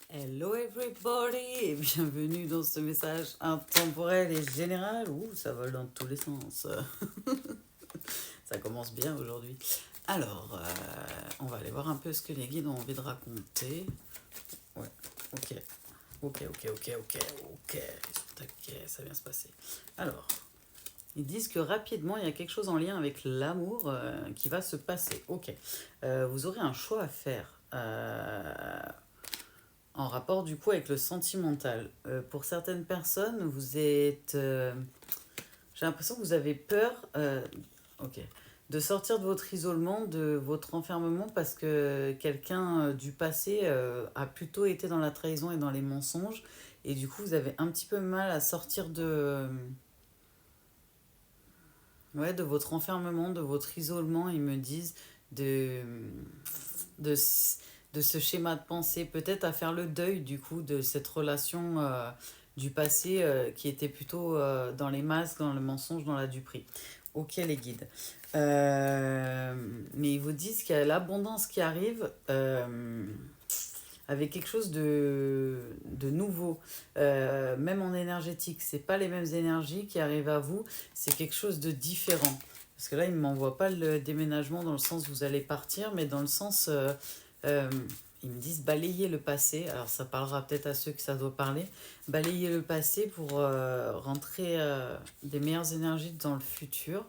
Hello everybody et bienvenue dans ce message intemporel et général. Ouh, ça vole dans tous les sens. Ça commence bien aujourd'hui. Alors, on va aller voir un peu ce que les guides ont envie de raconter. Ouais, ok. Ok. Ils sont taquets, ça vient se passer. Alors, ils disent que rapidement, il y a quelque chose en lien avec l'amour qui va se passer. Ok. Vous aurez un choix à faire. En rapport du coup avec le sentimental. Pour certaines personnes, vous êtes... j'ai l'impression que vous avez peur ok, de sortir de votre isolement, de votre enfermement, parce que quelqu'un du passé a plutôt été dans la trahison et dans les mensonges. Et du coup, vous avez un petit peu mal à sortir ouais, de votre enfermement, de votre isolement, ils me disent, de, de, de ce schéma de pensée, peut-être à faire le deuil du coup de cette relation du passé qui était plutôt dans les masques, dans le mensonge, dans la duperie. Ok les guides. Mais ils vous disent qu'il y a l'abondance qui arrive avec quelque chose de nouveau, même en énergétique. C'est pas les mêmes énergies qui arrivent à vous, c'est quelque chose de différent. Parce que là, ils ne m'envoient pas le déménagement dans le sens où vous allez partir, mais dans le sens, euh, ils me disent balayer le passé. Alors ça parlera peut-être à ceux que ça doit parler. Balayer le passé pour rentrer des meilleures énergies dans le futur.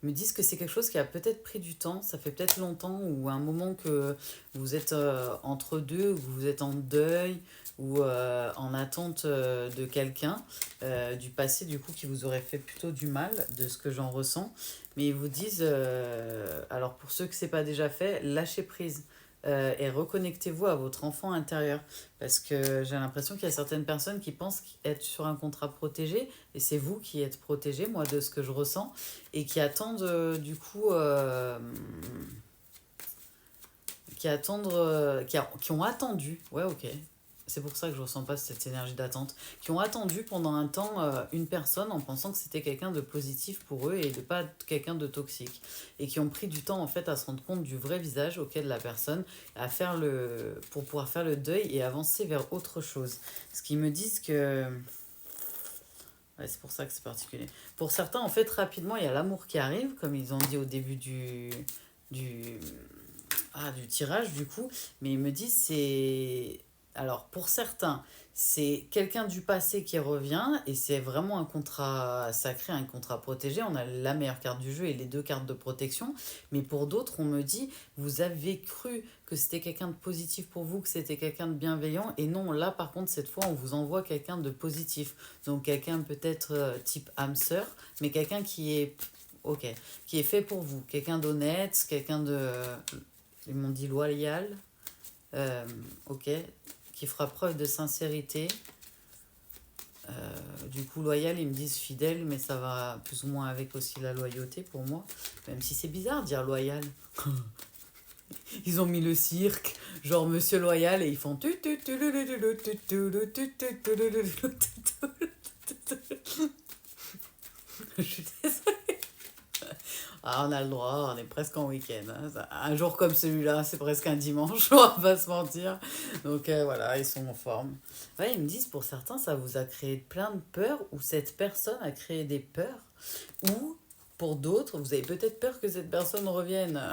Ils me disent que c'est quelque chose qui a peut-être pris du temps, ça fait peut-être longtemps ou un moment que vous êtes entre deux, ou vous êtes en deuil ou en attente de quelqu'un du passé du coup qui vous aurait fait plutôt du mal de ce que j'en ressens. Mais ils vous disent, alors pour ceux que c'est pas déjà fait, lâchez prise. Et reconnectez-vous à votre enfant intérieur. Parce que j'ai l'impression qu'il y a certaines personnes qui pensent être sur un contrat protégé, et c'est vous qui êtes protégé, moi, de ce que je ressens, et qui attendent du coup qui ont attendu, ouais ok, c'est pour ça que je ressens pas cette énergie d'attente, qui ont attendu pendant un temps une personne en pensant que c'était quelqu'un de positif pour eux et de pas quelqu'un de toxique, et qui ont pris du temps en fait à se rendre compte du vrai visage auquel de la personne, à faire pour pouvoir faire le deuil et avancer vers autre chose. Ce qui me disent que ouais, c'est pour ça que c'est particulier. Pour certains, en fait, rapidement, il y a l'amour qui arrive, comme ils ont dit au début du, du tirage, du coup. Mais ils me disent, c'est... Alors, pour certains, c'est quelqu'un du passé qui revient, et c'est vraiment un contrat sacré, un contrat protégé. On a la meilleure carte du jeu et les deux cartes de protection. Mais pour d'autres, on me dit, vous avez cru que c'était quelqu'un de positif pour vous, que c'était quelqu'un de bienveillant. Et non, là, par contre, cette fois, on vous envoie quelqu'un de positif. Donc, quelqu'un peut-être type âme sœur, mais quelqu'un qui est... Ok, qui est fait pour vous. Quelqu'un d'honnête, quelqu'un de... Ils m'ont dit loyal, euh, ok, qui fera preuve de sincérité. Du coup, loyal, ils me disent fidèle, mais ça va plus ou moins avec aussi la loyauté pour moi. Même si c'est bizarre de dire loyal. Ils ont mis le cirque, genre Monsieur Loyal, et ils font... Je suis désolée. Ah, on a le droit, on est presque en week-end. Hein. Un jour comme celui-là, c'est presque un dimanche, on va pas se mentir. Donc voilà, ils sont en forme. Ouais, ils me disent, pour certains, ça vous a créé plein de peurs, ou cette personne a créé des peurs, ou pour d'autres, vous avez peut-être peur que cette personne revienne.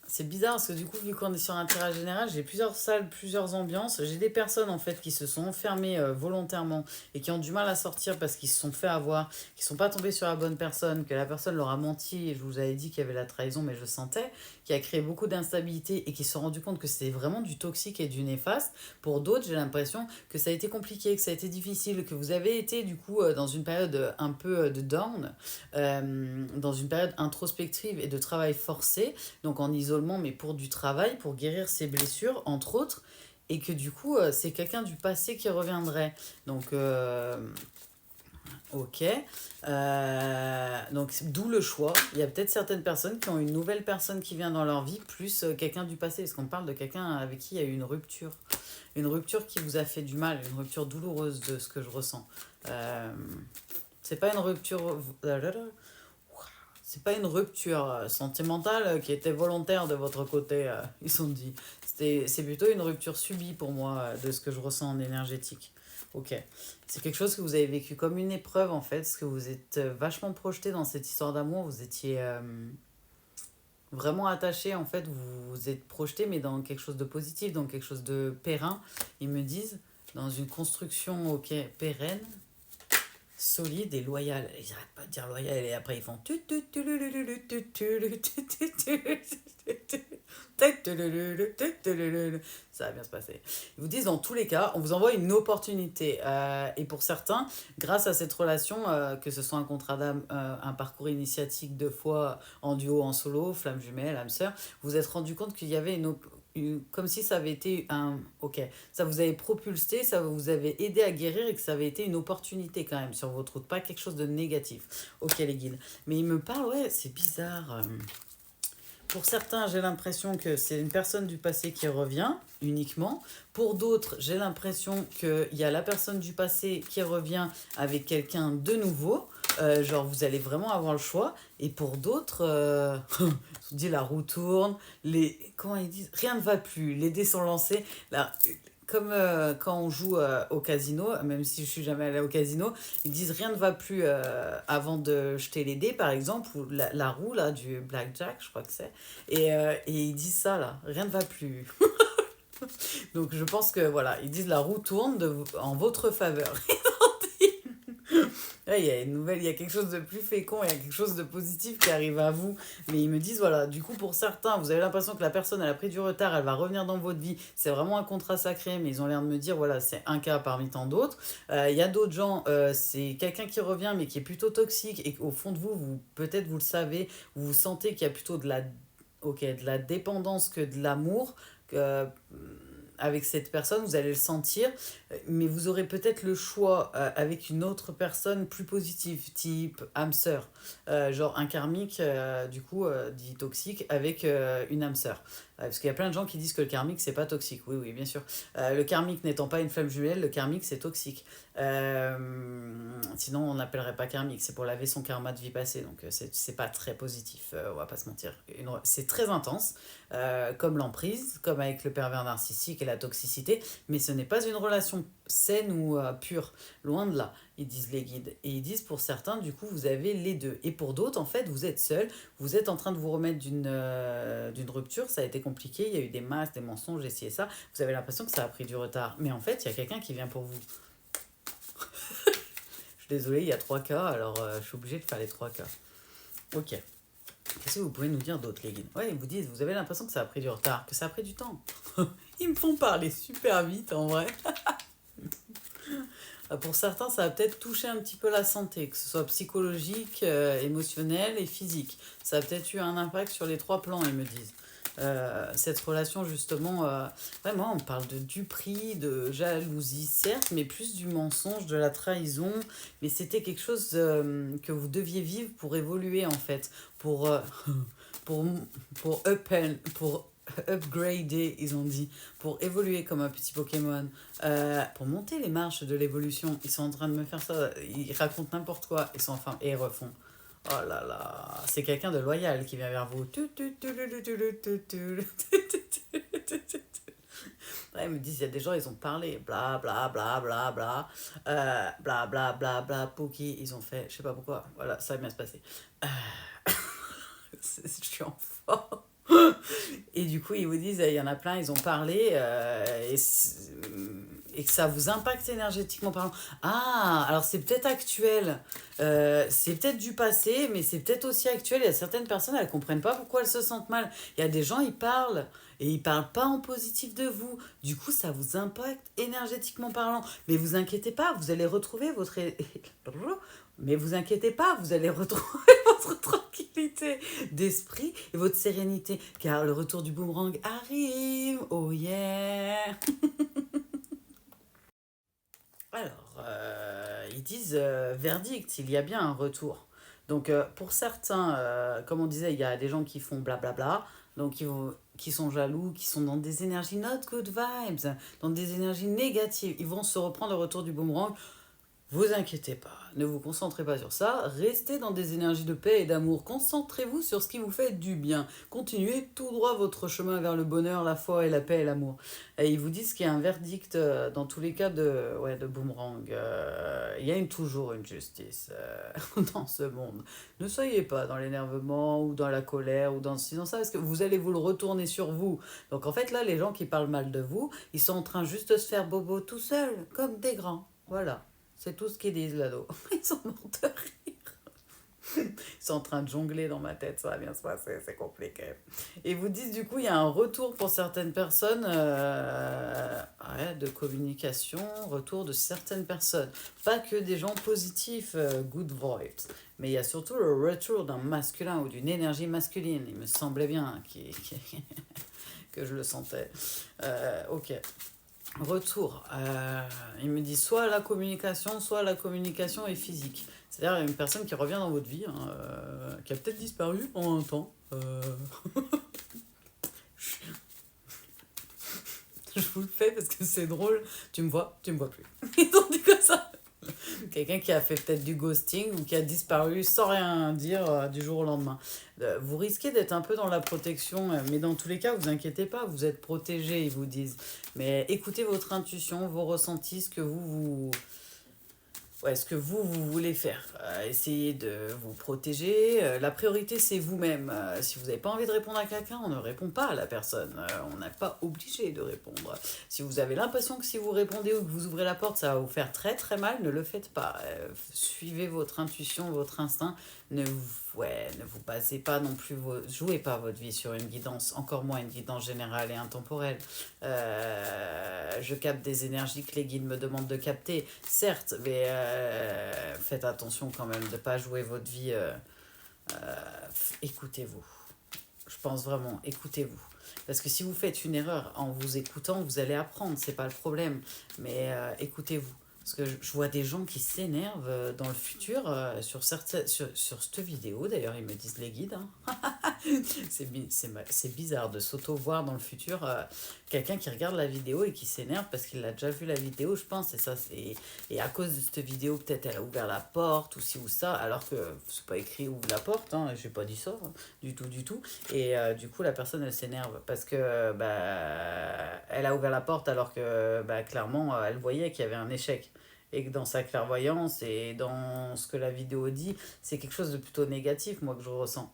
C'est bizarre parce que du coup, vu qu'on est sur un tirage général, j'ai plusieurs salles, plusieurs ambiances. J'ai des personnes en fait qui se sont enfermées volontairement et qui ont du mal à sortir parce qu'ils se sont fait avoir, qui sont pas tombés sur la bonne personne, que la personne leur a menti. Et je vous avais dit qu'il y avait la trahison, mais je sentais, qui a créé beaucoup d'instabilité et qui se sont rendus compte que c'était vraiment du toxique et du néfaste. Pour d'autres, j'ai l'impression que ça a été compliqué, que ça a été difficile, que vous avez été du coup dans une période un peu de down, dans une période introspective et de travail forcé, donc en isolement, mais pour du travail, pour guérir ses blessures, entre autres, et que du coup, c'est quelqu'un du passé qui reviendrait. Donc, ok. Donc, d'où le choix. Il y a peut-être certaines personnes qui ont une nouvelle personne qui vient dans leur vie, plus quelqu'un du passé, parce qu'on parle de quelqu'un avec qui il y a eu une rupture. Une rupture qui vous a fait du mal, une rupture douloureuse de ce que je ressens. Euh, c'est pas une rupture... C'est pas une rupture sentimentale qui était volontaire de votre côté, ils ont dit. C'est plutôt une rupture subie pour moi de ce que je ressens en énergétique. Ok. C'est quelque chose que vous avez vécu comme une épreuve en fait, parce que vous êtes vachement projeté dans cette histoire d'amour. Vous étiez vraiment attaché en fait, vous vous êtes projeté, mais dans quelque chose de positif, dans quelque chose de périn, ils me disent, dans une construction ok pérenne, solide et loyal. Ils n'arrêtent pas de dire loyal et après ils font ça va bien se passer. Ils vous disent dans tous les cas, on vous envoie une opportunité. Et pour certains, grâce à cette relation, que ce soit un contrat d'âme, un parcours initiatique de fois en duo, en solo, flamme jumelle, âme sœur, vous vous êtes rendu compte qu'il y avait comme si ça avait été un... Ok, ça vous avait propulsé, ça vous avait aidé à guérir et que ça avait été une opportunité quand même sur votre route, pas quelque chose de négatif. Ok les guides. Mais il me parle, ouais, c'est bizarre. Pour certains, j'ai l'impression que c'est une personne du passé qui revient uniquement. Pour d'autres, j'ai l'impression qu'il y a la personne du passé qui revient avec quelqu'un de nouveau. Genre, vous allez vraiment avoir le choix. Et pour d'autres, je vous dis, la roue tourne. Comment ils disent? Rien ne va plus. Les dés sont lancés. Là, comme quand on joue au casino, même si je suis jamais allée au casino, ils disent rien ne va plus avant de jeter les dés, par exemple, ou la roue là, du blackjack, je crois que c'est. Et ils disent ça là, rien ne va plus. Donc je pense que voilà, ils disent la roue tourne en votre faveur. Là, il y a une nouvelle, il y a quelque chose de plus fécond, il y a quelque chose de positif qui arrive à vous. Mais ils me disent, voilà, du coup, pour certains, vous avez l'impression que la personne, elle a pris du retard, elle va revenir dans votre vie. C'est vraiment un contrat sacré, mais ils ont l'air de me dire, voilà, c'est un cas parmi tant d'autres. Il y a d'autres gens, c'est quelqu'un qui revient, mais qui est plutôt toxique, et au fond de vous, peut-être vous le savez, vous sentez qu'il y a plutôt de la dépendance que de l'amour. Que, avec cette personne, vous allez le sentir, mais vous aurez peut-être le choix avec une autre personne plus positive, type âme sœur, genre un karmique, du coup, dit toxique, avec une âme sœur. Parce qu'il y a plein de gens qui disent que le karmique, c'est pas toxique. Oui, oui, bien sûr. Le karmique n'étant pas une flamme jumelle, le karmique, c'est toxique. Sinon, on n'appellerait pas karmique. C'est pour laver son karma de vie passée. Donc, c'est pas très positif, on va pas se mentir. C'est très intense, comme l'emprise, comme avec le pervers narcissique et la toxicité. Mais ce n'est pas une relation saine ou pure. Loin de là, ils disent les guides. Et ils disent pour certains, du coup, vous avez les deux. Et pour d'autres, en fait, vous êtes seul. Vous êtes en train de vous remettre d'une rupture. Ça a été compliqué. Il y a eu des masques, des mensonges, ci et ça. Vous avez l'impression que ça a pris du retard. Mais en fait, il y a quelqu'un qui vient pour vous. Je suis désolée, il y a 3 cas. Alors, je suis obligée de faire les 3 cas. Ok. Qu'est-ce que vous pouvez nous dire d'autre, les guides? Ouais, ils vous disent, vous avez l'impression que ça a pris du retard, que ça a pris du temps. Ils me font parler super vite, en vrai. Pour certains, ça va peut-être toucher un petit peu la santé, que ce soit psychologique, émotionnel et physique. Ça a peut-être eu un impact sur les 3 plans, ils me disent. Cette relation, justement, vraiment, on parle de duperie, de jalousie, certes, mais plus du mensonge, de la trahison. Mais c'était quelque chose que vous deviez vivre pour évoluer, en fait, pour, pour, pour upgrader, ils ont dit, pour évoluer comme un petit Pokémon, pour monter les marches de l'évolution. Ils sont en train de me faire ça, ils racontent n'importe quoi, ils sont enfin, et ils refont. Oh là là, c'est quelqu'un de loyal qui vient vers vous. Ouais, ils me disent, il y a des gens, ils ont parlé, bla bla bla bla bla, bla bla bla bla, Poki, ils ont fait, je sais pas pourquoi, voilà, ça va bien se passer. Je suis en forme. Et du coup, ils vous disent, il y en a plein, ils ont parlé, et que ça vous impacte énergétiquement parlant. Ah, alors c'est peut-être actuel, c'est peut-être du passé, mais c'est peut-être aussi actuel. Il y a certaines personnes, elles ne comprennent pas pourquoi elles se sentent mal. Il y a des gens, ils parlent, et ils parlent pas en positif de vous. Du coup, ça vous impacte énergétiquement parlant. Mais vous inquiétez pas, vous allez retrouver votre... Mais vous inquiétez pas, vous allez retrouver votre tranquillité d'esprit et votre sérénité, car le retour du boomerang arrive. Oh yeah. Alors, ils disent verdict, il y a bien un retour. Donc, pour certains, comme on disait, il y a des gens qui font blablabla, donc qui sont jaloux, qui sont dans des énergies not good vibes, dans des énergies négatives. Ils vont se reprendre le retour du boomerang. Vous inquiétez pas, ne vous concentrez pas sur ça, restez dans des énergies de paix et d'amour, concentrez-vous sur ce qui vous fait du bien, continuez tout droit votre chemin vers le bonheur, la foi et la paix et l'amour. Et ils vous disent qu'il y a un verdict dans tous les cas de boomerang. Il y a toujours une justice dans ce monde. Ne soyez pas dans l'énervement ou dans la colère ou dans ci, dans ça, parce que vous allez vous le retourner sur vous. Donc en fait là, les gens qui parlent mal de vous, ils sont en train juste de se faire bobo tout seuls, comme des grands. Voilà. C'est tout ce qu'ils disent là-haut. Ils sont morts de rire. Ils sont en train de jongler dans ma tête, ça va bien se passer, c'est compliqué. Et vous dites du coup, il y a un retour pour certaines personnes de communication, retour de certaines personnes. Pas que des gens positifs, good vibes. Mais il y a surtout le retour d'un masculin ou d'une énergie masculine. Il me semblait bien que je le sentais. Ok. Retour. Il me dit soit la communication est physique. C'est-à-dire une personne qui revient dans votre vie, hein, qui a peut-être disparu pendant un temps. Je vous le fais parce que c'est drôle. Tu me vois plus. Ils ont dit comme ça. Quelqu'un qui a fait peut-être du ghosting ou qui a disparu sans rien dire du jour au lendemain. Vous risquez d'être un peu dans la protection, mais dans tous les cas, vous inquiétez pas, vous êtes protégé, ils vous disent. Mais écoutez votre intuition, vos ressentis, ce que vous voulez faire. Essayez de vous protéger. La priorité, c'est vous-même. Si vous n'avez pas envie de répondre à quelqu'un, on ne répond pas à la personne. On n'est pas obligé de répondre. Si vous avez l'impression que si vous répondez ou que vous ouvrez la porte, ça va vous faire très très mal, ne le faites pas. Suivez votre intuition, votre instinct. Ne vous basez pas non plus, jouez pas votre vie sur une guidance, encore moins une guidance générale et intemporelle. Je capte des énergies que les guides me demandent de capter, certes, mais faites attention quand même de ne pas jouer votre vie. Écoutez-vous. Je pense vraiment, écoutez-vous. Parce que si vous faites une erreur en vous écoutant, vous allez apprendre, c'est pas le problème. Mais écoutez-vous. Parce que je vois des gens qui s'énervent dans le futur sur cette vidéo. D'ailleurs, ils me disent les guides. Hein. C'est bizarre de s'auto-voir dans le futur. Quelqu'un qui regarde la vidéo et qui s'énerve parce qu'il a déjà vu la vidéo, je pense. Et à cause de cette vidéo, peut-être elle a ouvert la porte ou ci ou ça. Alors que c'est pas écrit ouvre la porte. Hein, j'ai pas dit ça du tout, du tout. Et du coup, la personne, elle s'énerve parce que elle a ouvert la porte alors que clairement, elle voyait qu'il y avait un échec et que dans sa clairvoyance et dans ce que la vidéo dit, c'est quelque chose de plutôt négatif, moi, que je ressens.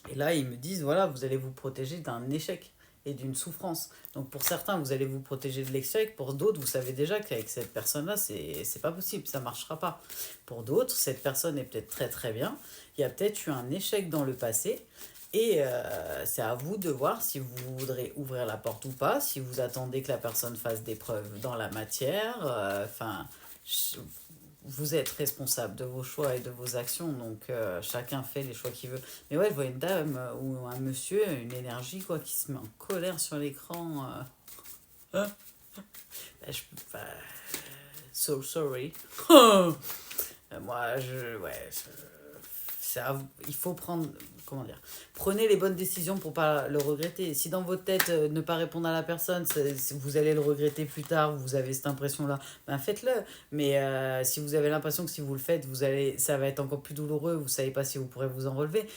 Et là, ils me disent, voilà, vous allez vous protéger d'un échec et d'une souffrance. Donc pour certains, vous allez vous protéger de l'échec. Pour d'autres, vous savez déjà qu'avec cette personne-là, c'est pas possible, ça marchera pas. Pour d'autres, cette personne est peut-être très très bien. Il y a peut-être eu un échec dans le passé. Et c'est à vous de voir si vous voudrez ouvrir la porte ou pas, si vous attendez que la personne fasse des preuves dans la matière. Vous êtes responsable de vos choix et de vos actions, donc chacun fait les choix qu'il veut. Mais ouais, je vois une dame ou un monsieur, une énergie quoi, qui se met en colère sur l'écran. Hein. Bah, so sorry. Moi, il faut prendre, comment dire, prenez les bonnes décisions pour pas le regretter. Si dans votre tête, ne pas répondre à la personne, vous allez le regretter plus tard, vous avez cette impression-là, ben faites-le. Mais si vous avez l'impression que si vous le faites, ça va être encore plus douloureux, vous savez pas si vous pourrez vous en relever,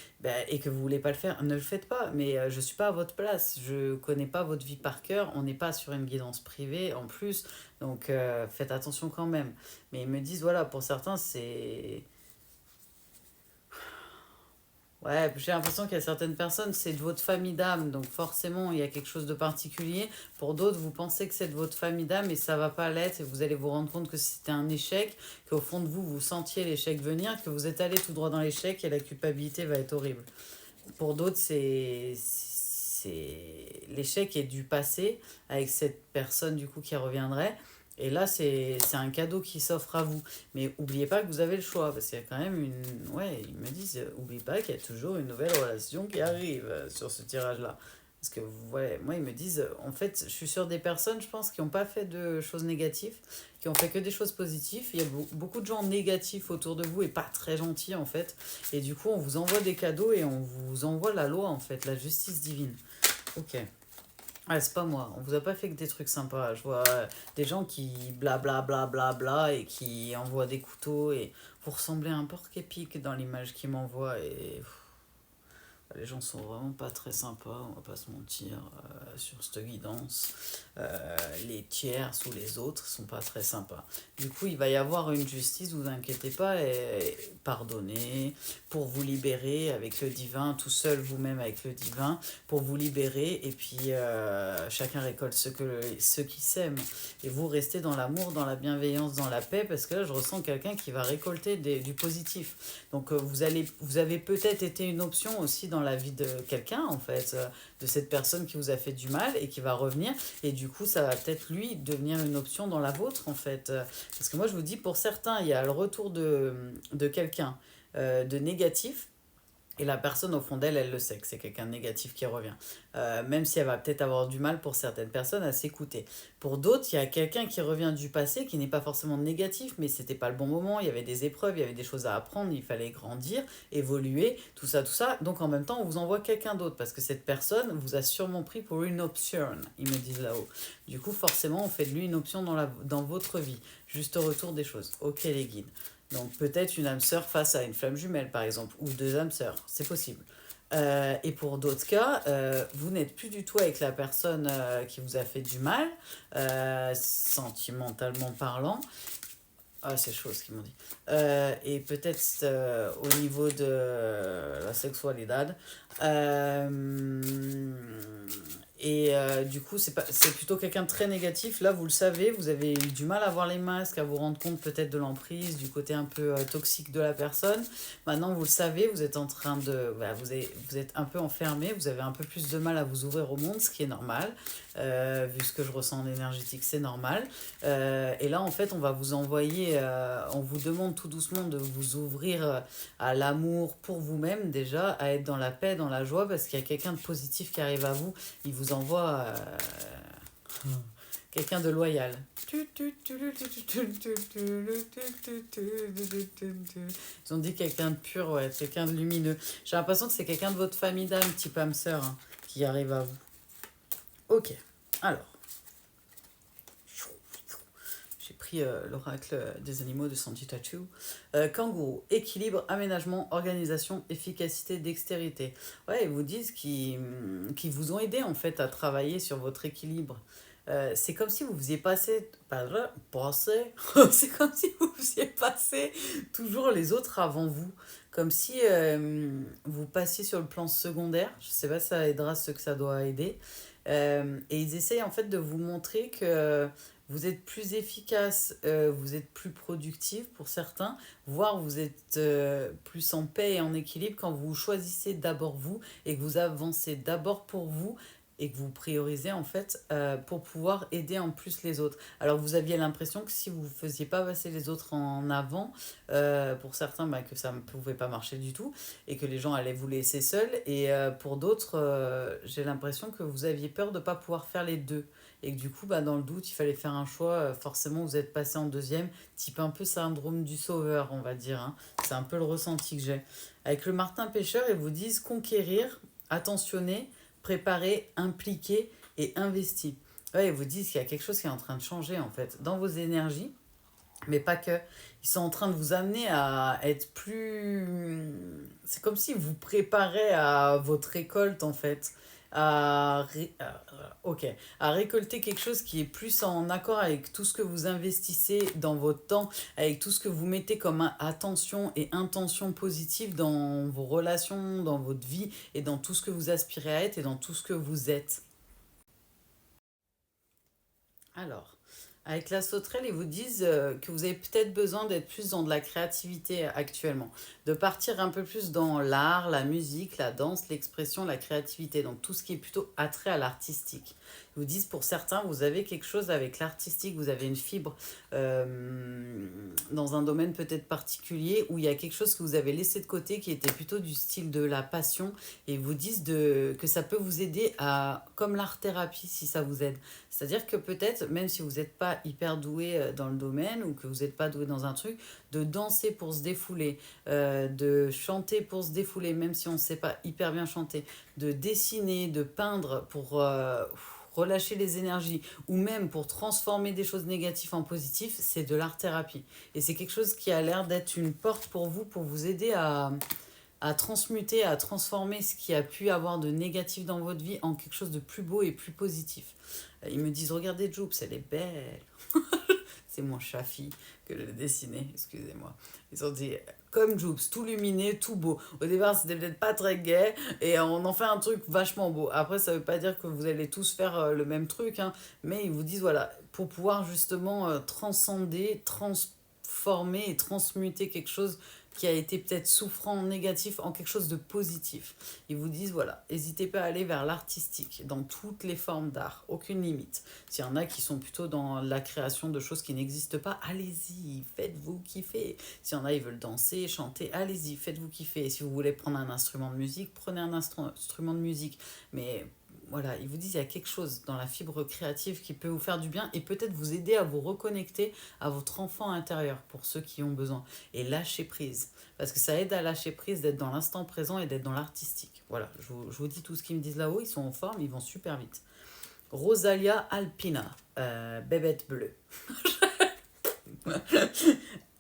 et que vous voulez pas le faire, ne le faites pas. Mais je suis pas à votre place, je connais pas votre vie par cœur, on n'est pas sur une guidance privée en plus, donc faites attention quand même. Mais ils me disent, voilà, pour certains, c'est... Ouais, j'ai l'impression qu'il y a certaines personnes, c'est de votre famille d'âme, donc forcément, il y a quelque chose de particulier. Pour d'autres, vous pensez que c'est de votre famille d'âme et ça va pas l'être, et vous allez vous rendre compte que c'était un échec, qu'au fond de vous, vous sentiez l'échec venir, que vous êtes allé tout droit dans l'échec et la culpabilité va être horrible. Pour d'autres, l'échec est du passé avec cette personne du coup qui reviendrait. Et là, c'est un cadeau qui s'offre à vous. Mais oubliez pas que vous avez le choix, parce qu'il y a quand même une... Ouais, ils me disent, oubliez pas qu'il y a toujours une nouvelle relation qui arrive sur ce tirage-là. Parce que, ouais, moi, ils me disent, en fait, je suis sur des personnes, je pense, qui n'ont pas fait de choses négatives, qui ont fait que des choses positives. Il y a beaucoup de gens négatifs autour de vous et pas très gentils, en fait. Et du coup, on vous envoie des cadeaux et on vous envoie la loi, en fait, la justice divine. Ok. Ouais, c'est pas moi, on vous a pas fait que des trucs sympas. Je vois des gens qui bla bla bla bla bla et qui envoient des couteaux et Vous ressemblez à un porc-épic dans l'image qu'il m'envoie et les gens sont vraiment pas très sympas, on va pas se mentir, sur cette guidance. Les tiers ou les autres sont pas très sympas. Du coup, il va y avoir une justice, vous inquiétez pas, et pardonnez, pour vous libérer avec le divin, tout seul vous-même avec le divin, pour vous libérer, et puis chacun récolte ce qui sème. Et vous restez dans l'amour, dans la bienveillance, dans la paix, parce que là, je ressens quelqu'un qui va récolter du positif. Donc, vous avez peut-être été une option aussi dans la vie de quelqu'un, en fait, de cette personne qui vous a fait du mal et qui va revenir. Et du coup, ça va peut-être, lui, devenir une option dans la vôtre, en fait. Parce que moi, je vous dis, pour certains, il y a le retour de quelqu'un de négatif. Et la personne, au fond d'elle, elle le sait que c'est quelqu'un de négatif qui revient. Même si elle va peut-être avoir du mal pour certaines personnes à s'écouter. Pour d'autres, il y a quelqu'un qui revient du passé, qui n'est pas forcément négatif, mais c'était pas le bon moment, il y avait des épreuves, il y avait des choses à apprendre, il fallait grandir, évoluer, tout ça, tout ça. Donc en même temps, on vous envoie quelqu'un d'autre, parce que cette personne vous a sûrement pris pour une option, ils me disent là-haut. Du coup, forcément, on fait de lui une option dans votre vie. Juste au retour des choses. Ok les guides. Donc peut-être une âme sœur face à une flamme jumelle, par exemple, ou deux âmes sœurs, c'est possible. Et pour d'autres cas, vous n'êtes plus du tout avec la personne qui vous a fait du mal, sentimentalement parlant. Ah, c'est chaud ce qu'ils m'ont dit. Et peut-être au niveau de la sexualité. Du coup, c'est plutôt quelqu'un de très négatif. Là, vous le savez, vous avez eu du mal à voir les masques, à vous rendre compte peut-être de l'emprise, du côté un peu toxique de la personne. Maintenant, vous le savez, vous êtes en train de... Voilà, vous êtes un peu enfermé, vous avez un peu plus de mal à vous ouvrir au monde, ce qui est normal. Vu ce que je ressens en énergétique, c'est normal. Et là, en fait, on va vous envoyer... on vous demande tout doucement de vous ouvrir à l'amour pour vous-même déjà, à être dans la paix, dans la joie, parce qu'il y a quelqu'un de positif qui arrive à vous. Il vous envoie quelqu'un de loyal. Ils ont dit quelqu'un de pur, ouais, quelqu'un de lumineux. J'ai l'impression que c'est quelqu'un de votre famille d'âme, type âme sœur, hein, qui arrive à vous. Ok, alors. J'ai pris l'oracle des animaux de Sanji Tattoo. Kangourou, équilibre, aménagement, organisation, efficacité, dextérité. Ouais, ils vous disent qu'ils vous ont aidé en fait à travailler sur votre équilibre. C'est comme si vous faisiez c'est comme si vous faisiez passer toujours les autres avant vous. Comme si vous passiez sur le plan secondaire. Je sais pas si ça aidera ceux que ça doit aider. Et ils essayent en fait de vous montrer que vous êtes plus efficace, vous êtes plus productif pour certains, voire vous êtes plus en paix et en équilibre quand vous choisissez d'abord vous et que vous avancez d'abord pour vous et que vous priorisez en fait pour pouvoir aider en plus les autres. Alors vous aviez l'impression que si vous ne faisiez pas passer les autres en avant, pour certains bah, que ça ne pouvait pas marcher du tout et que les gens allaient vous laisser seuls. Et pour d'autres, j'ai l'impression que vous aviez peur de ne pas pouvoir faire les deux. Et que du coup, bah, dans le doute, il fallait faire un choix. Forcément, vous êtes passé en deuxième, type un peu syndrome du sauveur, on va dire. Hein. C'est un peu le ressenti que j'ai. Avec le Martin Pêcheur, ils vous disent conquérir, attentionner, préparer, impliquer et investi. Ouais, ils vous disent qu'il y a quelque chose qui est en train de changer, en fait, dans vos énergies. Mais pas que. Ils sont en train de vous amener à être plus... C'est comme si vous préparez à votre récolte, en fait. Ok, à récolter quelque chose qui est plus en accord avec tout ce que vous investissez dans votre temps, avec tout ce que vous mettez comme attention et intention positive dans vos relations, dans votre vie et dans tout ce que vous aspirez à être et dans tout ce que vous êtes. Alors, avec la sauterelle, ils vous disent que vous avez peut-être besoin d'être plus dans de la créativité actuellement, de partir un peu plus dans l'art, la musique, la danse, l'expression, la créativité, donc tout ce qui est plutôt attrait à l'artistique. Ils vous disent pour certains, vous avez quelque chose avec l'artistique, vous avez une fibre dans un domaine peut-être particulier où il y a quelque chose que vous avez laissé de côté qui était plutôt du style de la passion et ils vous disent que ça peut vous aider à, comme l'art-thérapie si ça vous aide. C'est-à-dire que peut-être, même si vous n'êtes pas hyper doué dans le domaine ou que vous n'êtes pas doué dans un truc, de danser pour se défouler, de chanter pour se défouler, même si on ne sait pas hyper bien chanter, de dessiner, de peindre pour relâcher les énergies, ou même pour transformer des choses négatives en positives, c'est de l'art-thérapie. Et c'est quelque chose qui a l'air d'être une porte pour vous aider à transmuter, à transformer ce qui a pu avoir de négatif dans votre vie en quelque chose de plus beau et plus positif. Ils me disent, regardez Joops, elle est belle. C'est mon Chafi que je l'ai dessiné, excusez-moi. Ils ont dit, comme Joops, tout luminé, tout beau. Au départ, c'était peut-être pas très gai, et on en fait un truc vachement beau. Après, ça veut pas dire que vous allez tous faire le même truc, hein, mais ils vous disent, voilà, pour pouvoir justement transcender, transformer et transmuter quelque chose qui a été peut-être souffrant, négatif, en quelque chose de positif. Ils vous disent, voilà, n'hésitez pas à aller vers l'artistique, dans toutes les formes d'art, aucune limite. S'il y en a qui sont plutôt dans la création de choses qui n'existent pas, allez-y, faites-vous kiffer. S'il y en a, ils veulent danser, chanter, allez-y, faites-vous kiffer. Et si vous voulez prendre un instrument de musique, prenez un instrument de musique. Mais voilà, ils vous disent qu'il y a quelque chose dans la fibre créative qui peut vous faire du bien et peut-être vous aider à vous reconnecter à votre enfant intérieur pour ceux qui ont besoin. Et lâcher prise. Parce que ça aide à lâcher prise, d'être dans l'instant présent et d'être dans l'artistique. Voilà, je vous dis tout ce qu'ils me disent là-haut, ils sont en forme, ils vont super vite. Rosalia alpina, bébête bleue.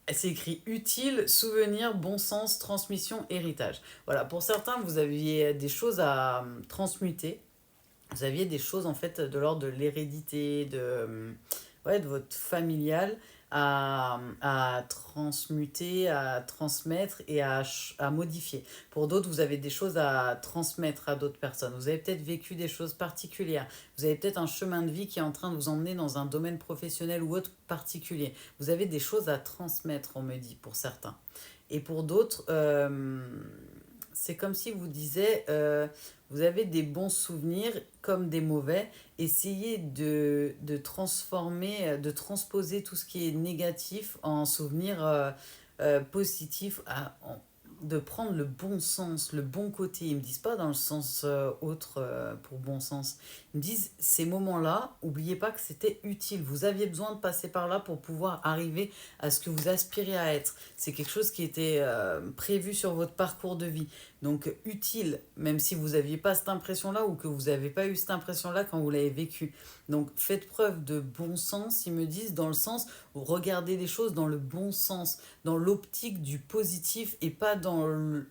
C'est écrit utile, souvenir, bon sens, transmission, héritage. Voilà, pour certains, vous aviez des choses à transmuter. Vous aviez des choses en fait de l'ordre de l'hérédité, ouais, de votre familial à transmuter, à transmettre et à modifier. Pour d'autres, vous avez des choses à transmettre à d'autres personnes. Vous avez peut-être vécu des choses particulières. Vous avez peut-être un chemin de vie qui est en train de vous emmener dans un domaine professionnel ou autre particulier. Vous avez des choses à transmettre, on me dit, pour certains. Et pour d'autres, c'est comme si vous disiez, vous avez des bons souvenirs comme des mauvais. Essayez de transformer, de transposer tout ce qui est négatif en souvenirs positifs, de prendre le bon sens, le bon côté. Ils ne me disent pas dans le sens autre pour bon sens. Ils me disent, ces moments-là, n'oubliez pas que c'était utile. Vous aviez besoin de passer par là pour pouvoir arriver à ce que vous aspirez à être. C'est quelque chose qui était prévu sur votre parcours de vie. Donc utile, même si vous n'aviez pas cette impression-là ou que vous n'avez pas eu cette impression-là quand vous l'avez vécu. Donc faites preuve de bon sens, ils me disent, dans le sens où regardez les choses dans le bon sens, dans l'optique du positif et pas dans le...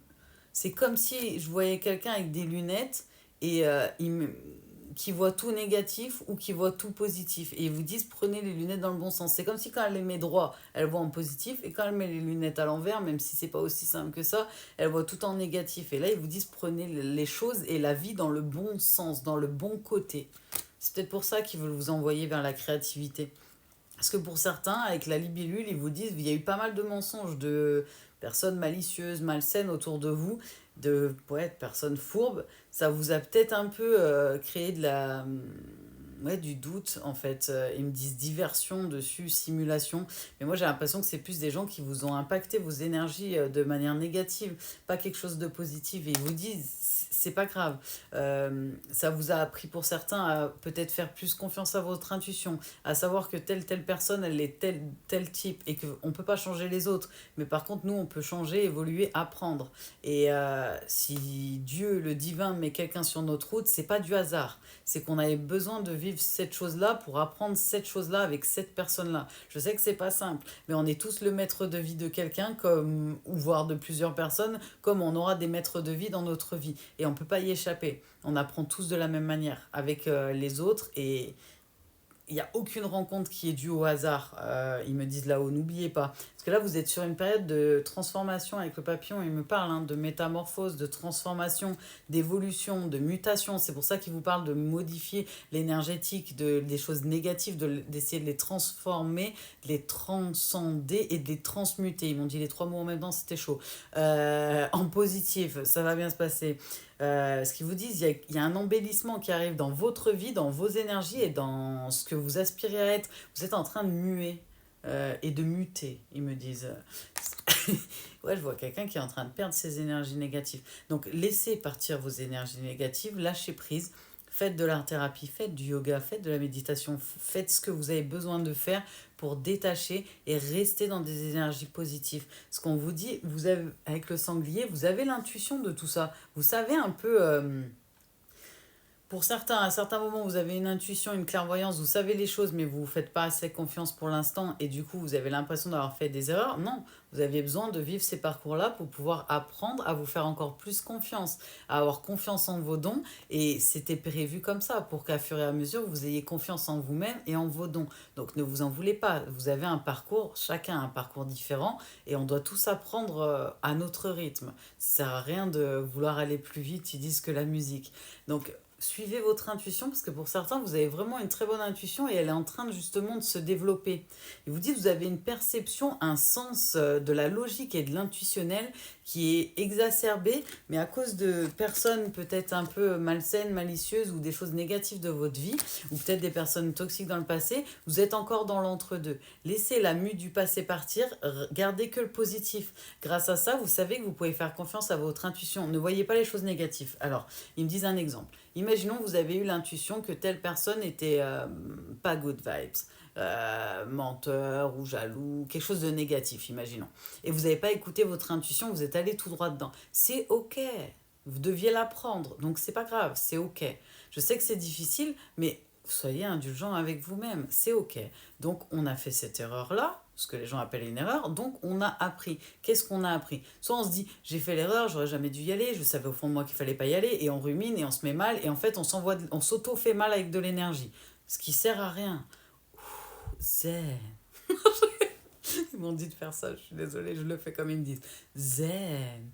C'est comme si je voyais quelqu'un avec des lunettes et qui voit tout négatif ou qui voit tout positif. Et ils vous disent, prenez les lunettes dans le bon sens. C'est comme si quand elle les met droit, elle voit en positif, et quand elle met les lunettes à l'envers, même si c'est pas aussi simple que ça, elle voit tout en négatif. Et là, ils vous disent, prenez les choses et la vie dans le bon sens, dans le bon côté. C'est peut-être pour ça qu'ils veulent vous envoyer vers la créativité. Parce que pour certains, avec la libellule, ils vous disent, il y a eu pas mal de mensonges, de personnes malicieuses, malsaines autour de vous, de personnes fourbes. Ça vous a peut-être un peu créé ouais, du doute, en fait. Ils me disent diversion dessus, simulation. Mais moi, j'ai l'impression que c'est plus des gens qui vous ont impacté vos énergies de manière négative, pas quelque chose de positif. Et ils vous disent, c'est pas grave. Ça vous a appris pour certains à peut-être faire plus confiance à votre intuition, à savoir que telle personne, elle est tel type et qu'on ne peut pas changer les autres. Mais par contre, nous, on peut changer, évoluer, apprendre. Et si Dieu, le divin, met quelqu'un sur notre route, c'est pas du hasard. C'est qu'on avait besoin de vivre cette chose-là pour apprendre cette chose-là avec cette personne-là. Je sais que c'est pas simple, mais on est tous le maître de vie de quelqu'un, comme, ou voire de plusieurs personnes, comme on aura des maîtres de vie dans notre vie. Et on ne peut pas y échapper. On apprend tous de la même manière avec les autres et il n'y a aucune rencontre qui est due au hasard. Ils me disent là-haut, n'oubliez pas. Parce que là, vous êtes sur une période de transformation avec le papillon. Il me parle de métamorphose, de transformation, d'évolution, de mutation. C'est pour ça qu'il vous parle de modifier l'énergétique, des choses négatives, d'essayer de les transformer, de les transcender et de les transmuter. Ils m'ont dit les 3 mots en même temps, c'était chaud. En positif, ça va bien se passer. Ce qu'ils vous disent, il y a un embellissement qui arrive dans votre vie, dans vos énergies et dans ce que vous aspirez à être. Vous êtes en train de muer et de muter, ils me disent. Ouais, je vois quelqu'un qui est en train de perdre ses énergies négatives. Donc, laissez partir vos énergies négatives, lâchez prise, faites de l'art-thérapie, faites du yoga, faites de la méditation, faites ce que vous avez besoin de faire pour détacher et rester dans des énergies positives. Ce qu'on vous dit, vous avez, avec le sanglier, vous avez l'intuition de tout ça. Vous savez un peu Pour certains, à certains moments, vous avez une intuition, une clairvoyance, vous savez les choses, mais vous ne vous faites pas assez confiance pour l'instant, et du coup, vous avez l'impression d'avoir fait des erreurs. Non, vous aviez besoin de vivre ces parcours-là pour pouvoir apprendre à vous faire encore plus confiance, à avoir confiance en vos dons, et c'était prévu comme ça, pour qu'à fur et à mesure, vous ayez confiance en vous-même et en vos dons. Donc ne vous en voulez pas, vous avez un parcours, chacun a un parcours différent, et on doit tous apprendre à notre rythme. Ça sert à rien de vouloir aller plus vite, ils disent que la musique. Donc suivez votre intuition parce que pour certains, vous avez vraiment une très bonne intuition et elle est en train de, justement de se développer. Et vous dites, vous avez une perception, un sens de la logique et de l'intuitionnel qui est exacerbé, mais à cause de personnes peut-être un peu malsaines, malicieuses ou des choses négatives de votre vie, ou peut-être des personnes toxiques dans le passé, vous êtes encore dans l'entre-deux. Laissez la mue du passé partir, gardez que le positif. Grâce à ça, vous savez que vous pouvez faire confiance à votre intuition. Ne voyez pas les choses négatives. Alors, ils me disent un exemple. Imaginons que vous avez eu l'intuition que telle personne était pas good vibes, menteur ou jaloux, quelque chose de négatif, imaginons. Et vous n'avez pas écouté votre intuition, vous êtes allé tout droit dedans. C'est ok, vous deviez l'apprendre, donc c'est pas grave, c'est ok. Je sais que c'est difficile, mais soyez indulgent avec vous-même, c'est ok. Donc on a fait cette erreur-là, ce que les gens appellent une erreur, donc on a appris. Qu'est-ce qu'on a appris? Soit on se dit, j'ai fait l'erreur, j'aurais jamais dû y aller, je savais au fond de moi qu'il fallait pas y aller, et on rumine, et on se met mal, et en fait on s'auto-fait mal avec de l'énergie. Ce qui sert à rien. Zen. Ils m'ont dit de faire ça, je suis désolée, je le fais comme ils me disent. Zen.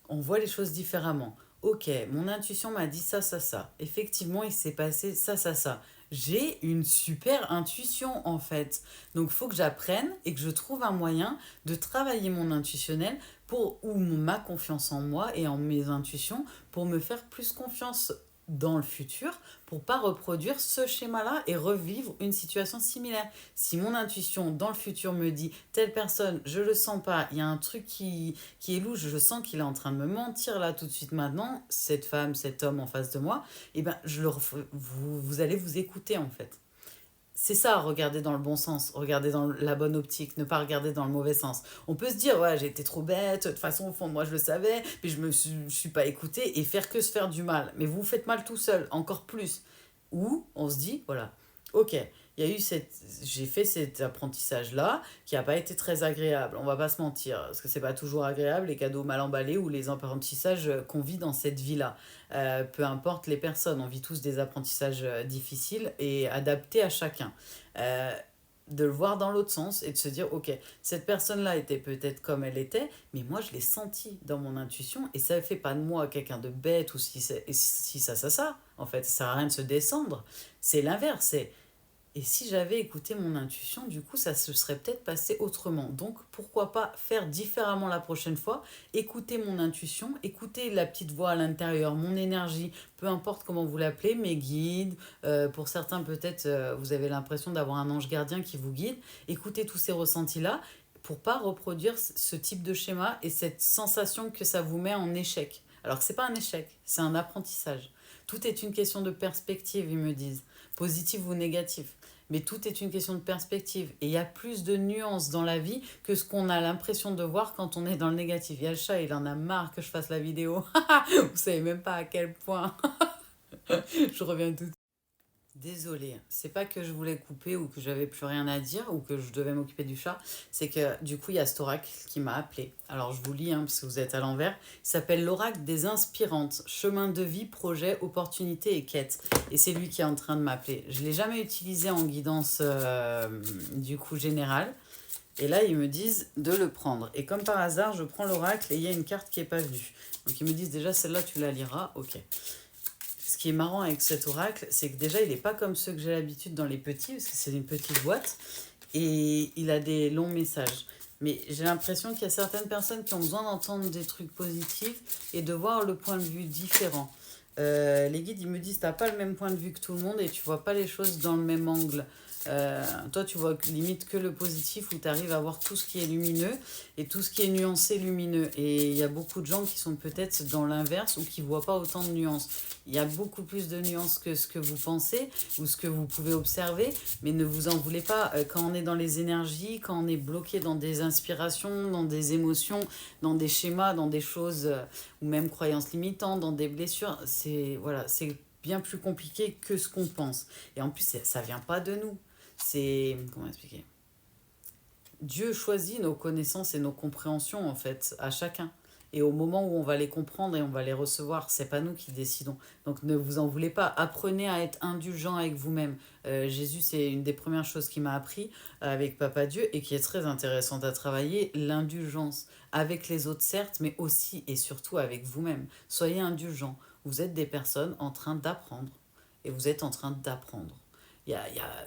On voit les choses différemment. Ok, mon intuition m'a dit ça, ça, ça. Effectivement, il s'est passé ça, ça, ça. J'ai une super intuition en fait. Donc il faut que j'apprenne et que je trouve un moyen de travailler mon intuitionnel ou ma confiance en moi et en mes intuitions pour me faire plus confiance dans le futur pour pas reproduire ce schéma-là et revivre une situation similaire. Si mon intuition dans le futur me dit telle personne, je le sens pas, il y a un truc qui est louche, je sens qu'il est en train de me mentir là tout de suite maintenant, cette femme, cet homme en face de moi, et ben vous allez vous écouter en fait. C'est ça, regarder dans le bon sens, regarder dans la bonne optique, ne pas regarder dans le mauvais sens. On peut se dire, ouais, j'ai été trop bête, de toute façon, au fond de moi, je le savais, puis je suis pas écouté, et faire que se faire du mal. Mais vous vous faites mal tout seul, encore plus. Ou on se dit, voilà, ok, il y a eu j'ai fait cet apprentissage-là qui n'a pas été très agréable, on va pas se mentir, parce que c'est pas toujours agréable, les cadeaux mal emballés ou les apprentissages qu'on vit dans cette vie-là. Peu importe les personnes, on vit tous des apprentissages difficiles et adaptés à chacun. Euh, de le voir dans l'autre sens et de se dire, ok, cette personne-là était peut-être comme elle était, mais moi je l'ai senti dans mon intuition et ça ne fait pas de moi quelqu'un de bête ou si ça. En fait, ça sert à rien de se descendre. C'est l'inverse, c'est et si j'avais écouté mon intuition, du coup, ça se serait peut-être passé autrement. Donc, pourquoi pas faire différemment la prochaine fois, écouter mon intuition, écouter la petite voix à l'intérieur, mon énergie, peu importe comment vous l'appelez, mes guides. Pour certains, peut-être, vous avez l'impression d'avoir un ange gardien qui vous guide. Écoutez tous ces ressentis-là pour pas reproduire ce type de schéma et cette sensation que ça vous met en échec. Alors que c'est pas un échec, c'est un apprentissage. Tout est une question de perspective, ils me disent, positif ou négatif. Mais tout est une question de perspective. Et il y a plus de nuances dans la vie que ce qu'on a l'impression de voir quand on est dans le négatif. Il y a le chat, il en a marre que je fasse la vidéo. Vous savez même pas à quel point. Je reviens tout. Désolée, c'est pas que je voulais couper ou que j'avais plus rien à dire ou que je devais m'occuper du chat, c'est que du coup il y a cet oracle qui m'a appelé. Alors je vous lis parce que vous êtes à l'envers. Il s'appelle l'oracle des inspirantes, chemin de vie, projet, opportunité et quête. Et c'est lui qui est en train de m'appeler. Je l'ai jamais utilisé en guidance du coup générale. Et là ils me disent de le prendre. Et comme par hasard je prends l'oracle et il y a une carte qui est pas vue. Donc ils me disent déjà celle-là tu la liras, ok. Ce qui est marrant avec cet oracle, c'est que déjà, il n'est pas comme ceux que j'ai l'habitude dans les petits, parce que c'est une petite boîte, et il a des longs messages. Mais j'ai l'impression qu'il y a certaines personnes qui ont besoin d'entendre des trucs positifs et de voir le point de vue différent. Les guides, ils me disent, t'as pas le même point de vue que tout le monde et tu vois pas les choses dans le même angle. Toi, tu vois limite que le positif où tu arrives à voir tout ce qui est lumineux et tout ce qui est nuancé lumineux. Et il y a beaucoup de gens qui sont peut-être dans l'inverse ou qui ne voient pas autant de nuances. Il y a beaucoup plus de nuances que ce que vous pensez ou ce que vous pouvez observer, mais ne vous en voulez pas. Quand on est dans les énergies, quand on est bloqué dans des inspirations, dans des émotions, dans des schémas, dans des choses ou même croyances limitantes, dans des blessures, c'est bien plus compliqué que ce qu'on pense. Et en plus, ça vient pas de nous. C'est... Comment expliquer? Dieu choisit nos connaissances et nos compréhensions, en fait, à chacun. Et au moment où on va les comprendre et on va les recevoir, c'est pas nous qui décidons. Donc ne vous en voulez pas. Apprenez à être indulgent avec vous-même. Jésus, c'est une des premières choses qu'il m'a appris avec Papa Dieu et qui est très intéressante à travailler, l'indulgence. Avec les autres, certes, mais aussi et surtout avec vous-même. Soyez indulgent. Vous êtes des personnes en train d'apprendre. Et vous êtes en train d'apprendre.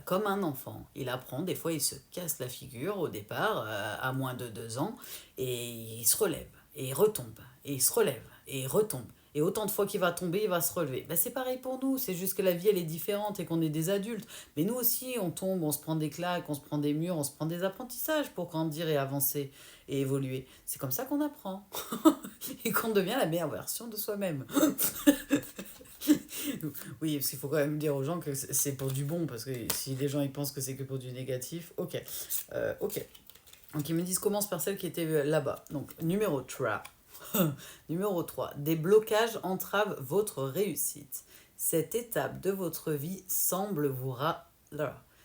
Comme un enfant, il apprend, des fois il se casse la figure au départ, à moins de 2 ans, et il se relève, et il retombe, et il se relève, et il retombe. Et autant de fois qu'il va tomber, il va se relever. Ben, c'est pareil pour nous, c'est juste que la vie elle est différente et qu'on est des adultes. Mais nous aussi, on tombe, on se prend des claques, on se prend des murs, on se prend des apprentissages pour grandir et avancer et évoluer. C'est comme ça qu'on apprend et qu'on devient la meilleure version de soi-même. Oui, parce qu'il faut quand même dire aux gens que c'est pour du bon, parce que si les gens ils pensent que c'est que pour du négatif, ok. Ok. Donc ils me disent commence par celle qui était là-bas. Donc numéro 3. Numéro 3. Des blocages entravent votre réussite. Cette étape de votre vie semble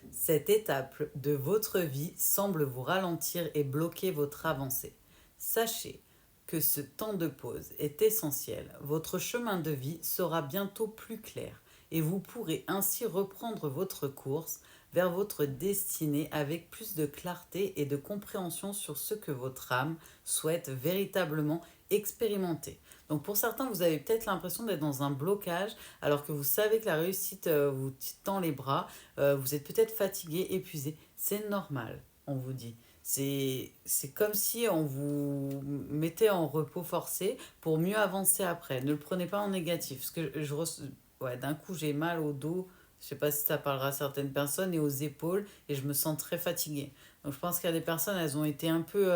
Cette étape de votre vie semble vous ralentir et bloquer votre avancée. Sachez que ce temps de pause est essentiel. Votre chemin de vie sera bientôt plus clair et vous pourrez ainsi reprendre votre course vers votre destinée avec plus de clarté et de compréhension sur ce que votre âme souhaite véritablement expérimenter. Donc pour certains, vous avez peut-être l'impression d'être dans un blocage alors que vous savez que la réussite vous tend les bras, vous êtes peut-être fatigué, épuisé. C'est normal, on vous dit. C'est comme si on vous mettait en repos forcé pour mieux avancer après. Ne le prenez pas en négatif. Parce que ouais, d'un coup, j'ai mal au dos. Je sais pas si ça parlera à certaines personnes et aux épaules et je me sens très fatiguée. Donc je pense qu'il y a des personnes, elles ont été un peu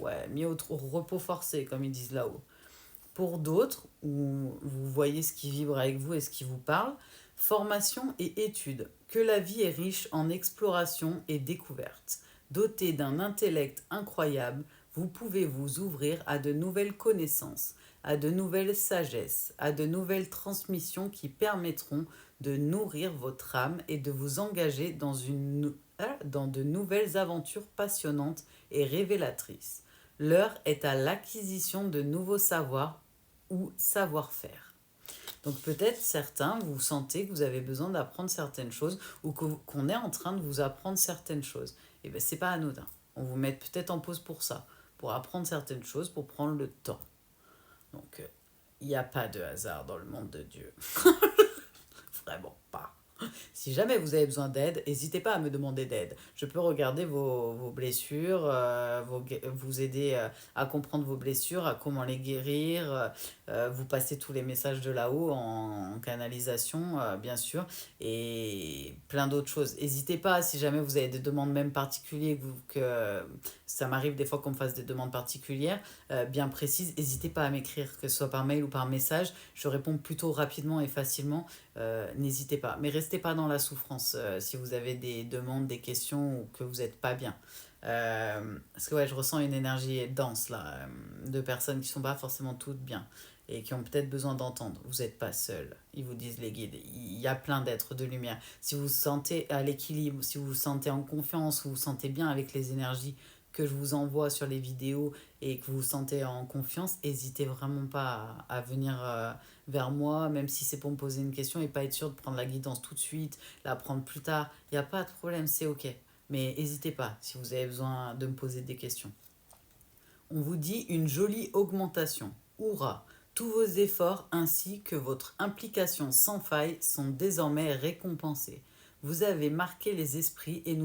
ouais, mis au repos forcé, comme ils disent là-haut. Pour d'autres, où vous voyez ce qui vibre avec vous et ce qui vous parle, formation et études. Que la vie est riche en exploration et découvertes. Doté d'un intellect incroyable, vous pouvez vous ouvrir à de nouvelles connaissances, à de nouvelles sagesses, à de nouvelles transmissions qui permettront de nourrir votre âme et de vous engager dans de nouvelles aventures passionnantes et révélatrices. L'heure est à l'acquisition de nouveaux savoirs ou savoir-faire. Donc peut-être certains, vous sentez que vous avez besoin d'apprendre certaines choses ou qu'on est en train de vous apprendre certaines choses. Et bien c'est pas anodin. On vous met peut-être en pause pour ça, pour apprendre certaines choses, pour prendre le temps. Donc il n'y a pas de hasard dans le monde de Dieu. Vraiment pas. Si jamais vous avez besoin d'aide, n'hésitez pas à me demander d'aide. Je peux regarder vos blessures, vous aider à comprendre vos blessures, à comment les guérir, vous passer tous les messages de là-haut en canalisation, bien sûr, et plein d'autres choses. N'hésitez pas, si jamais vous avez des demandes même particulières, que ça m'arrive des fois qu'on me fasse des demandes particulières, bien précises, n'hésitez pas à m'écrire, que ce soit par mail ou par message. Je réponds plutôt rapidement et facilement. N'hésitez pas. Mais restez pas dans la souffrance si vous avez des demandes, des questions ou que vous n'êtes pas bien. Parce que ouais, je ressens une énergie dense là, de personnes qui sont pas forcément toutes bien et qui ont peut-être besoin d'entendre. Vous n'êtes pas seul, ils vous disent les guides. Il y a plein d'êtres de lumière. Si vous vous sentez à l'équilibre, si vous vous sentez en confiance, vous vous sentez bien avec les énergies que je vous envoie sur les vidéos et que vous vous sentez en confiance, n'hésitez vraiment pas à venir vers moi, même si c'est pour me poser une question et pas être sûr de prendre la guidance tout de suite, la prendre plus tard. Il n'y a pas de problème, c'est ok. Mais n'hésitez pas si vous avez besoin de me poser des questions. On vous dit une jolie augmentation. Hourra! Tous vos efforts ainsi que votre implication sans faille sont désormais récompensés. Vous avez marqué les esprits et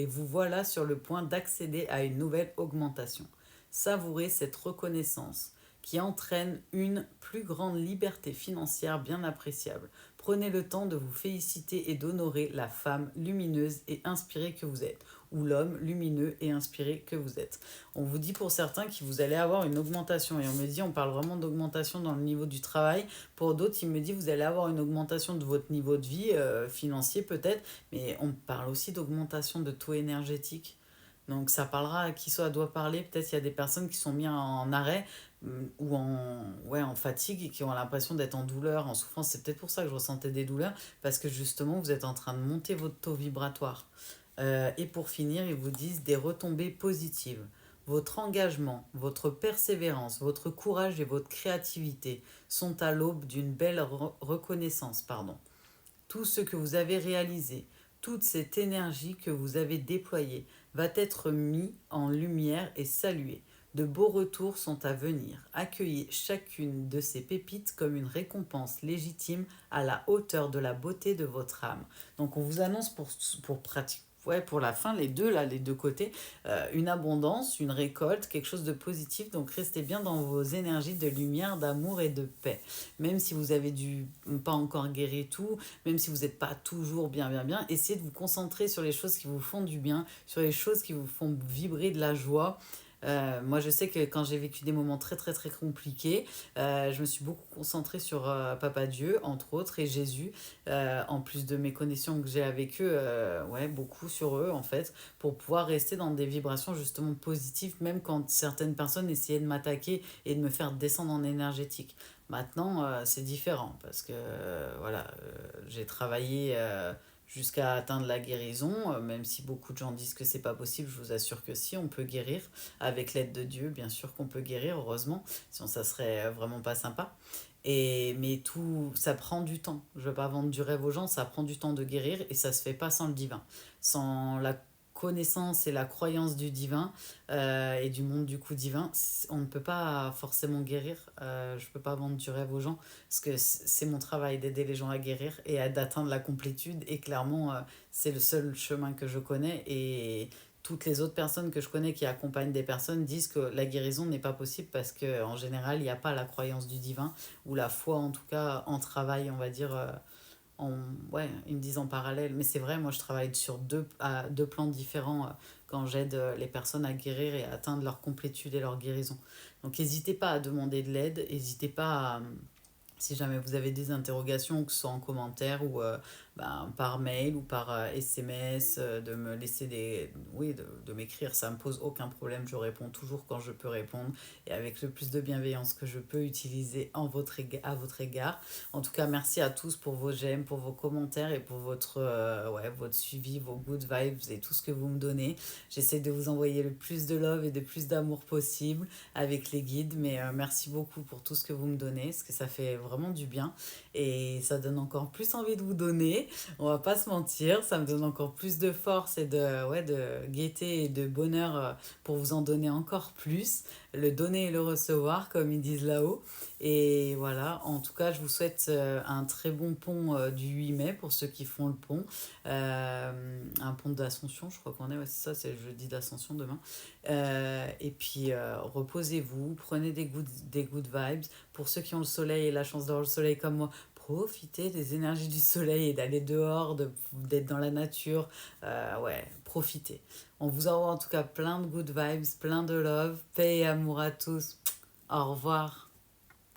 vous voilà sur le point d'accéder à une nouvelle augmentation. Savourez cette reconnaissance qui entraîne une plus grande liberté financière bien appréciable. Prenez le temps de vous féliciter et d'honorer la femme lumineuse et inspirée que vous êtes, ou l'homme lumineux et inspiré que vous êtes. On vous dit pour certains que vous allez avoir une augmentation, et on me dit, on parle vraiment d'augmentation dans le niveau du travail. Pour d'autres, il me dit, vous allez avoir une augmentation de votre niveau de vie, financier peut-être, mais on parle aussi d'augmentation de taux énergétique. Donc ça parlera à qui soit doit parler. Peut-être il y a des personnes qui sont mises en arrêt ou en fatigue et qui ont l'impression d'être en douleur, en souffrance. C'est peut-être pour ça que je ressentais des douleurs, parce que justement, vous êtes en train de monter votre taux vibratoire. Et pour finir, ils vous disent des retombées positives. Votre engagement, votre persévérance, votre courage et votre créativité sont à l'aube d'une belle reconnaissance. Pardon. Tout ce que vous avez réalisé, toute cette énergie que vous avez déployée va être mis en lumière et salué. De beaux retours sont à venir. Accueillez chacune de ces pépites comme une récompense légitime à la hauteur de la beauté de votre âme. Donc on vous annonce pour pratique. Ouais, pour la fin, les deux côtés, une abondance, une récolte, quelque chose de positif. Donc restez bien dans vos énergies de lumière, d'amour et de paix. Même si vous avez pas encore guéri tout, même si vous n'êtes pas toujours bien, essayez de vous concentrer sur les choses qui vous font du bien, sur les choses qui vous font vibrer de la joie. Moi, je sais que quand j'ai vécu des moments très compliqués, je me suis beaucoup concentrée sur Papa Dieu, entre autres, et Jésus, en plus de mes connexions que j'ai avec eux, ouais, beaucoup sur eux, en fait, pour pouvoir rester dans des vibrations justement positives, même quand certaines personnes essayaient de m'attaquer et de me faire descendre en énergétique. Maintenant, c'est différent, parce que, voilà, j'ai travaillé jusqu'à atteindre la guérison, même si beaucoup de gens disent que c'est pas possible, je vous assure que si, on peut guérir avec l'aide de Dieu, bien sûr qu'on peut guérir, heureusement, sinon ça serait vraiment pas sympa. Mais tout, ça prend du temps. Je veux pas vendre du rêve aux gens, ça prend du temps de guérir et ça se fait pas sans le divin. Sans la connaissance et la croyance du divin et du monde du coup divin, on ne peut pas forcément guérir. Je peux pas vendre du rêve aux gens parce que c'est mon travail d'aider les gens à guérir et d'atteindre la complétude. Et clairement, c'est le seul chemin que je connais. Et toutes les autres personnes que je connais qui accompagnent des personnes disent que la guérison n'est pas possible parce qu'en général, il n'y a pas la croyance du divin ou la foi, en tout cas, en travail, on va dire. En, ouais, ils me disent en parallèle. Mais c'est vrai, moi, je travaille sur deux plans différents quand j'aide les personnes à guérir et à atteindre leur complétude et leur guérison. Donc, n'hésitez pas à demander de l'aide. N'hésitez pas à, si jamais vous avez des interrogations, que ce soit en commentaire ou par mail ou par SMS, de me laisser des... Oui, de m'écrire, ça me pose aucun problème. Je réponds toujours quand je peux répondre et avec le plus de bienveillance que je peux utiliser à votre égard. En tout cas, merci à tous pour vos j'aime, pour vos commentaires et pour votre suivi, vos good vibes et tout ce que vous me donnez. J'essaie de vous envoyer le plus de love et de plus d'amour possible avec les guides, mais merci beaucoup pour tout ce que vous me donnez, parce que ça fait vraiment du bien et ça donne encore plus envie de vous donner. On va pas se mentir, ça me donne encore plus de force et de gaieté et de bonheur pour vous en donner encore plus, le donner et le recevoir comme ils disent là-haut. Et voilà, en tout cas, je vous souhaite un très bon pont du 8 mai pour ceux qui font le pont. Un pont d'Ascension, je crois qu'on est, ouais, c'est ça, c'est le jeudi d'Ascension demain. Et puis, reposez-vous, prenez des good vibes. Pour ceux qui ont le soleil et la chance d'avoir le soleil comme moi, profitez des énergies du soleil et d'aller dehors, d'être dans la nature. Ouais, profitez. On vous envoie en tout cas plein de good vibes, plein de love, paix et amour à tous. Au revoir.